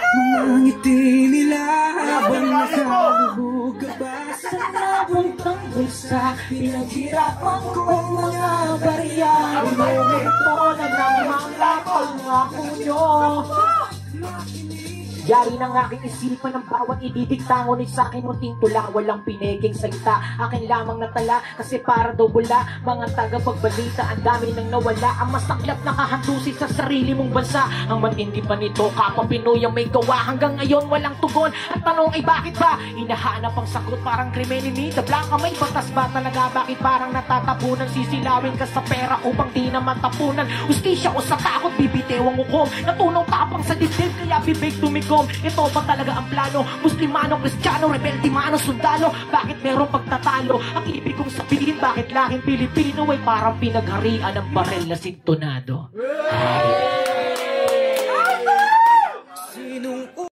Mga ngiti nila habang nakalubog ka ba sa labong tanggol sa pinaghirapan kong mga barya. Momento na namangla pangako nyo. Yari ng aking isipan ng bawat ididikta, ngunit sa'kin munting tula, walang pineging salita. Akin lamang natala kasi para daw bula. Mga tagapagbalita, ang dami nang nawala. Ang masaklap nakahandusi sa sarili mong bansa. Ang matindi pa nito, kapwa Pinoy ang may gawa. Hanggang ngayon walang tugon. Ang tanong ay bakit ba? Hinahanap ang sagot parang krimen ni The Blanca. May batas ba talaga? Bakit parang natatapunan? Sisilawin ka sa pera upang di na matapunan. Ustisya o sa takot, bibitiw ang hukom. Natunaw tapang sa dibdib, kaya bibig tumigom. Ito ba talaga ang plano? Muslimano, Kristiyano, rebelde, mano, sundalo. Bakit merong pagtatalo? Ang ibig kong sabihin, bakit lahing Pilipino ay parang pinagharian ng barel na sintonado? Ay,